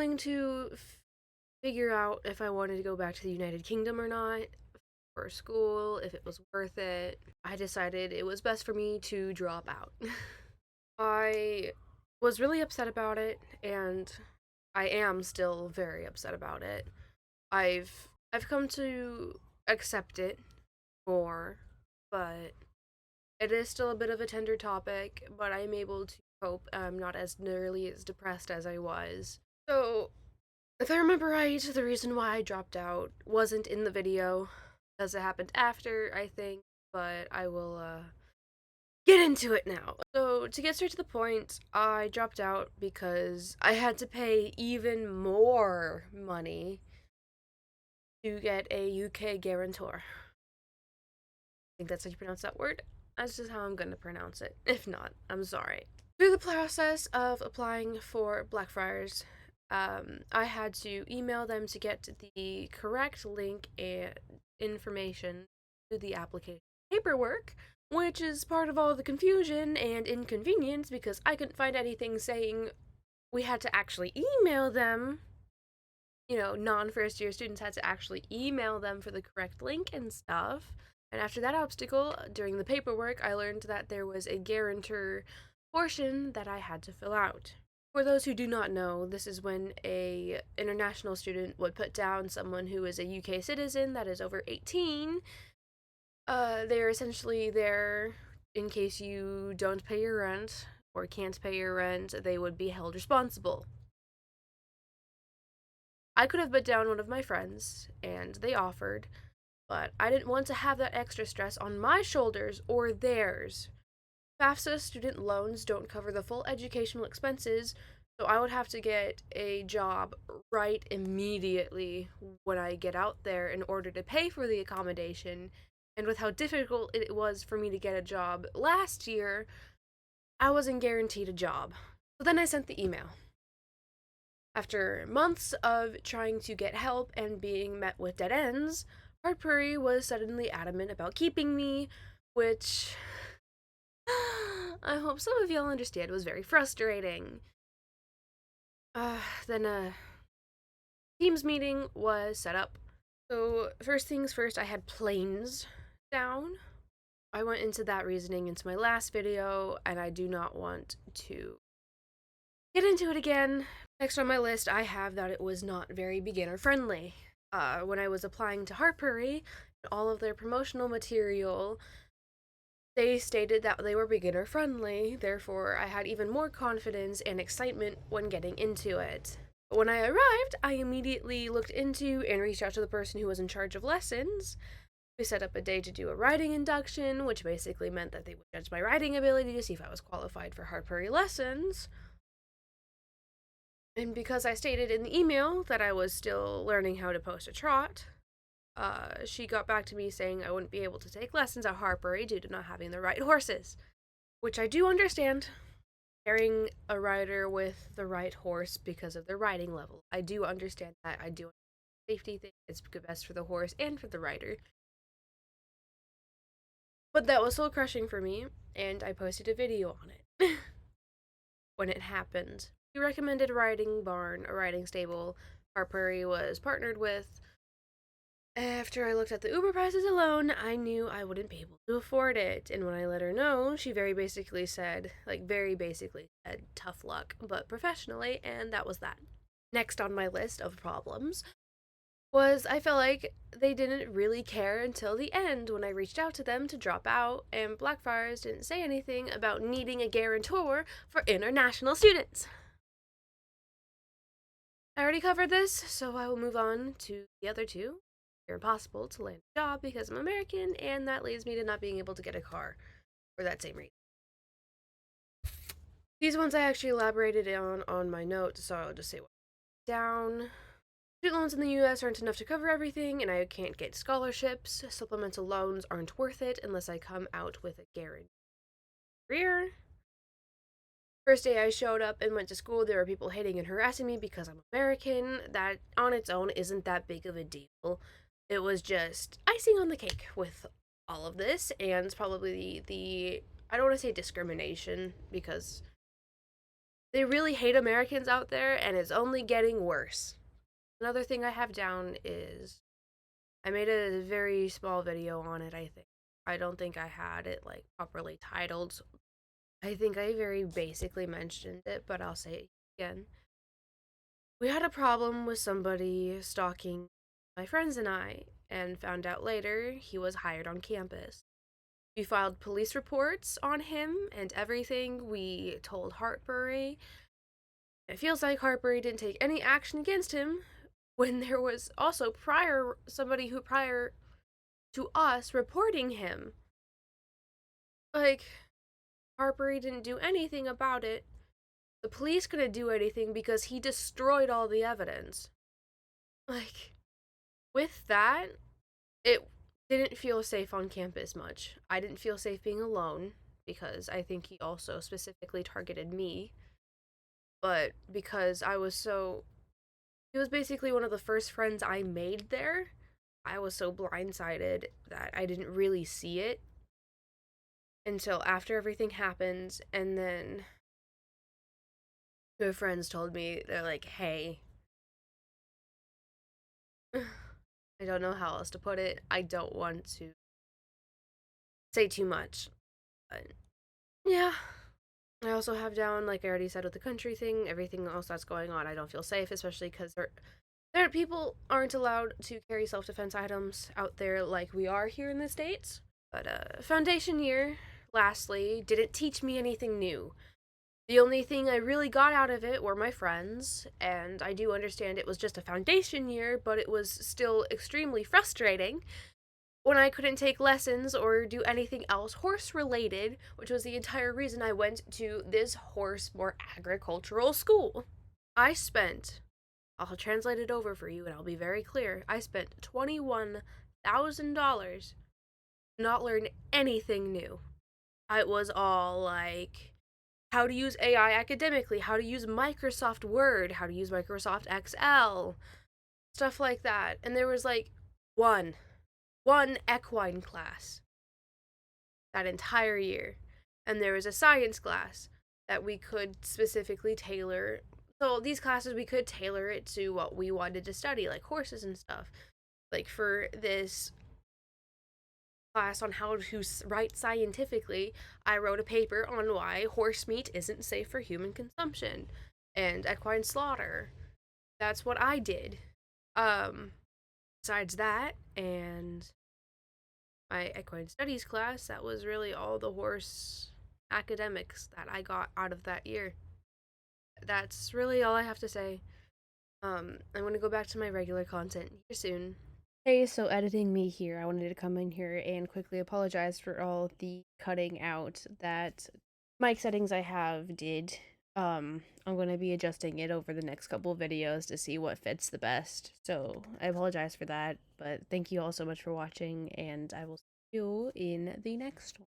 trying to figure out if I wanted to go back to the United Kingdom or not for school, if it was worth it. I decided it was best for me to drop out. I was really upset about it, and I am still very upset about it. I've come to accept it more, but it is still a bit of a tender topic, but I'm able to cope. I'm not as nearly as depressed as I was. So, if I remember right, the reason why I dropped out wasn't in the video, as it happened after, I think, but I will, get into it now. So, to get straight to the point, I dropped out because I had to pay even more money to get a UK guarantor. I think that's how you pronounce that word. That's just how I'm gonna pronounce it. If not, I'm sorry. Through the process of applying for Blackfriars, I had to email them to get the correct link and information to the application paperwork, which is part of all the confusion and inconvenience because I couldn't find anything saying we had to actually email them. Non first year students had to actually email them for the correct link and stuff. And after that obstacle, during the paperwork, I learned that there was a guarantor portion that I had to fill out. For those who do not know, this is when a international student would put down someone who is a UK citizen that is over 18. They're essentially there in case you don't pay your rent or can't pay your rent, they would be held responsible. I could have put down one of my friends, and they offered, but I didn't want to have that extra stress on my shoulders or theirs. FAFSA student loans don't cover the full educational expenses, so I would have to get a job right immediately when I get out there in order to pay for the accommodation. And with how difficult it was for me to get a job last year, I wasn't guaranteed a job. So then I sent the email. After months of trying to get help and being met with dead ends, Hartbury was suddenly adamant about keeping me, which I hope some of y'all understand was very frustrating. Then a Teams meeting was set up. So, first things first, I had planes down. I went into that reasoning into my last video, and I do not want to get into it again. Next on my list, I have that it was not very beginner friendly. When I was applying to Hartbury, all of their promotional material, they stated that they were beginner friendly, therefore, I had even more confidence and excitement when getting into it. But when I arrived, I immediately looked into and reached out to the person who was in charge of lessons. We set up a day to do a writing induction, which basically meant that they would judge my writing ability to see if I was qualified for Hartbury lessons. And because I stated in the email that I was still learning how to post a trot, she got back to me saying I wouldn't be able to take lessons at Hartbury due to not having the right horses. Which I do understand. Pairing a rider with the right horse because of their riding level. I do understand that. I do understand the safety thing. It's best for the horse and for the rider. But that was soul crushing for me, and I posted a video on it. When it happened. He recommended a riding barn, a riding stable Hartbury was partnered with. After I looked at the Uber prices alone, I knew I wouldn't be able to afford it. And when I let her know, she very basically said, tough luck, but professionally, and that was that. Next on my list of problems was I felt like they didn't really care until the end when I reached out to them to drop out, and Blackfriars didn't say anything about needing a guarantor for international students. I already covered this, so I will move on to the other two. It's impossible to land a job because I'm American, and that leads me to not being able to get a car for that same reason. These ones I actually elaborated on my notes, so I'll just say what down. Student loans in the US aren't enough to cover everything, and I can't get scholarships. Supplemental loans aren't worth it unless I come out with a guarantee career. First day I showed up and went to school, there were people hating and harassing me because I'm American. That on its own isn't that big of a deal. It was just icing on the cake with all of this, and probably the I don't want to say discrimination because They really hate Americans out there, and it's only getting worse. Another thing I have down is I made a very small video on it, I think. I don't think I had it like properly titled. I think I very basically mentioned it, but I'll say it again. We had a problem with somebody stalking my friends and I, and found out later he was hired on campus. We filed police reports on him and everything. We told Hartbury. It feels like Hartbury didn't take any action against him when there was also somebody who prior to us reporting him. Like, Hartbury didn't do anything about it. The police couldn't do anything because he destroyed all the evidence. Like, with that, it didn't feel safe on campus much. I didn't feel safe being alone because I think he also specifically targeted me. But because he was basically one of the first friends I made there, I was so blindsided that I didn't really see it until after everything happened. And then my friends told me, they're like, hey, I don't know how else to put it. I don't want to say too much. But yeah. I also have down, like I already said, with the country thing, everything else that's going on. I don't feel safe, especially because people aren't allowed to carry self-defense items out there like we are here in the States. But foundation year, lastly, didn't teach me anything new. The only thing I really got out of it were my friends, and I do understand it was just a foundation year, but it was still extremely frustrating when I couldn't take lessons or do anything else horse related, which was the entire reason I went to this horse more agricultural school. I spent, I'll translate it over for you and I'll be very clear, I spent $21,000 to not learn anything new. It was all like how to use AI academically, how to use Microsoft Word, how to use Microsoft Excel, stuff like that. And there was like one equine class that entire year. And there was a science class that we could specifically tailor. So these classes, we could tailor it to what we wanted to study, like horses and stuff. Like for this class on how to write scientifically, I wrote a paper on why horse meat isn't safe for human consumption and equine slaughter. That's what I did. Besides that, and my equine studies class, that was really all the horse academics that I got out of that year. That's really all I have to say. I'm gonna go back to my regular content here soon. Hey, so editing me here. I wanted to come in here and quickly apologize for all the cutting out that mic settings I have did. I'm going to be adjusting it over the next couple of videos to see what fits the best. So I apologize for that, but thank you all so much for watching, and I will see you in the next one.